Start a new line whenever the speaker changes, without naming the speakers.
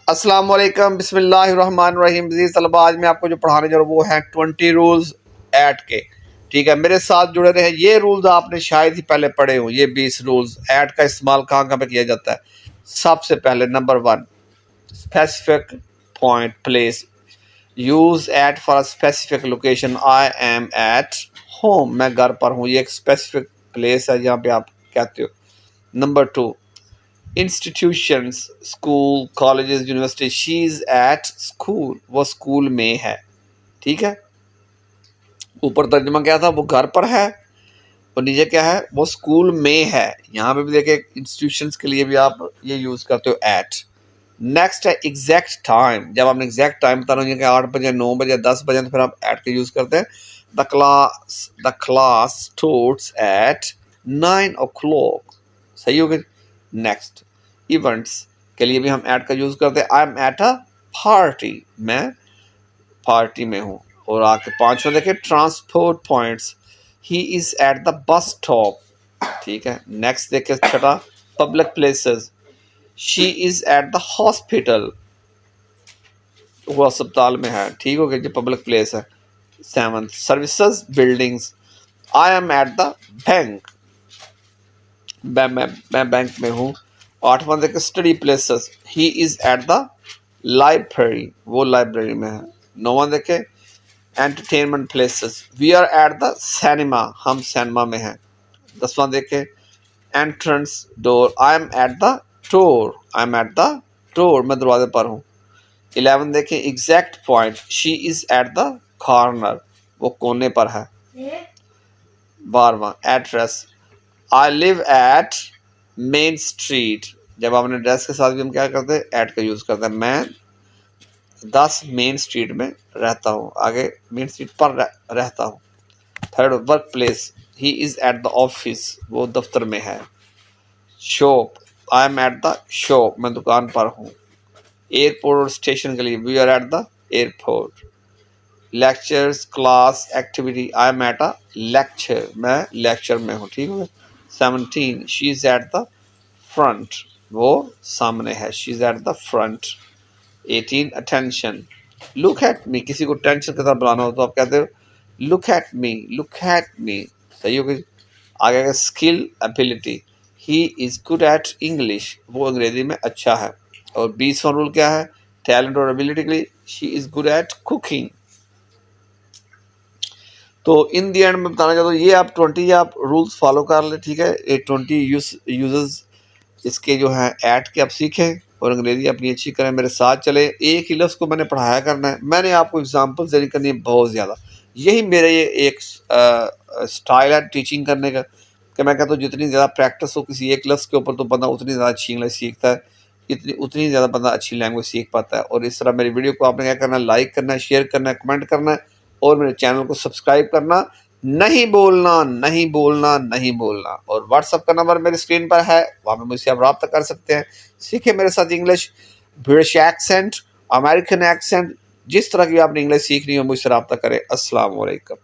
अस्सलाम वालेकुम, बिस्मिल्लाहिर्रहमानिर्रहीम। अज़ीज़ तलबा, आज मैं आपको जो पढ़ाने जा रहा हूँ वो है 20 रूल्स ऐट के। ठीक है, मेरे साथ जुड़े रहे। ये रूल्स आपने शायद ही पहले पढ़े हों। ये 20 रूल्स ऐट का इस्तेमाल कहाँ कहाँ पे किया जाता है। सबसे पहले number 1, specific point place. Use at for a specific location. I am at home, मैं घर पर हूँ। ये एक स्पेसिफिक प्लेस है जहाँ पे आप कहते हो। Number 2, institutions, school, colleges, university. She is at school, वो स्कूल में है। ठीक है, ऊपर तर्जुमा क्या था, वो घर पर है, और नीचे क्या है, वो स्कूल में है। यहाँ पे भी देखे इंस्टीट्यूशंस के लिए भी आप ये यूज करते हो एट। नेक्स्ट है एग्जैक्ट टाइम। जब आपने एग्जैक्ट टाइम बताना हो कि 8 बजे, 9 बजे, 10 बजे, तो फिर आप एट का यूज करते हैं। The class starts at 9 o'clock। सही हो गई। नेक्स्ट, इवेंट्स के लिए भी हम एट का यूज करते हैं। आई एम एट अ पार्टी, मैं पार्टी में हूँ। और आके 5वां देखे, transport points. He is at the bus stop. ठीक है, नेक्स्ट देखे छठा, public places. She is at the hospital, वो अस्पताल में है। ठीक हो गया, जो पब्लिक प्लेस है। 7th, services, buildings. I am at the bank, मैं बैंक में हूँ। 8वां देखे study places. He is at the library, वो लाइब्रेरी में है। 9वां देखे entertainment places. We are at the cinema, हम सिनेमा में हैं। 10वां देखे entrance door. I am at the door, I am at the door, मैं दरवाजे पर हूँ। 11 देखें exact point. She is at the corner, वो कोने पर है। 12वां address. I live at main street. जब आपने एड्रेस के साथ भी हम क्या करते हैं, एट का यूज करते हैं। मैं 10 मेन स्ट्रीट में रहता हूँ। आगे मेन स्ट्रीट पर रहता हूँ। 3rd, work place. He is at the office, वो दफ्तर में है। Shop, I am at the shop, मैं दुकान पर हूँ। एयरपोर्ट और स्टेशन के लिए, we are at the airport. Lectures, class, activity. I am at a lecture, मैं लेक्चर में हूँ। ठीक है। 17, she is at the front, वो सामने है। She is at the front. 18, attention. Look at me, किसी को टेंशन की तरफ बुलाना हो तो आप कहते हो look at me, look at मी। सही हो गई। आगे का skill, ability. He is good at English, वो अंग्रेजी में अच्छा है। और 20वां रूल क्या है, टैलेंट और एबिलिटी के लिए। She is good at cooking. तो इन दी एंड में बताना चाहता हूँ, ये आप 20 आप रूल्स फॉलो कर ले। ठीक है, ये 20 यूजेस इसके जो हैं ऐट के आप सीखें और अंग्रेजी अपनी अच्छी करें। मेरे साथ चले। एक ही लफ्ज़ को मैंने पढ़ाया करना है, मैंने आपको एग्जांपल्स देनी करनी है बहुत ज़्यादा। यही मेरे ये एक स्टाइल है टीचिंग करने का, कि मैं कहता हूँ जितनी ज़्यादा प्रैक्टिस हो किसी एक लफ्ज़ के ऊपर तो बंदा उतनी ज़्यादा अच्छी इंग्लिश सीखता है, उतनी ज़्यादा बंदा अच्छी लैंग्वेज सीख पाता है। और इस तरह मेरी वीडियो को आपने क्या करना है, लाइक करना है, शेयर करना है, कमेंट करना है, और मेरे चैनल को सब्सक्राइब करना नहीं बोलना, नहीं बोलना, नहीं बोलना। और व्हाट्सअप का नंबर मेरी स्क्रीन पर है, वहाँ पे मुझसे आप रब्ता कर सकते हैं। सीखे मेरे साथ English, British accent, American accent, जिस तरह की आपने इंग्लिश सीखनी हो मुझसे रब्ता करें। अस्सलाम वालेकुम।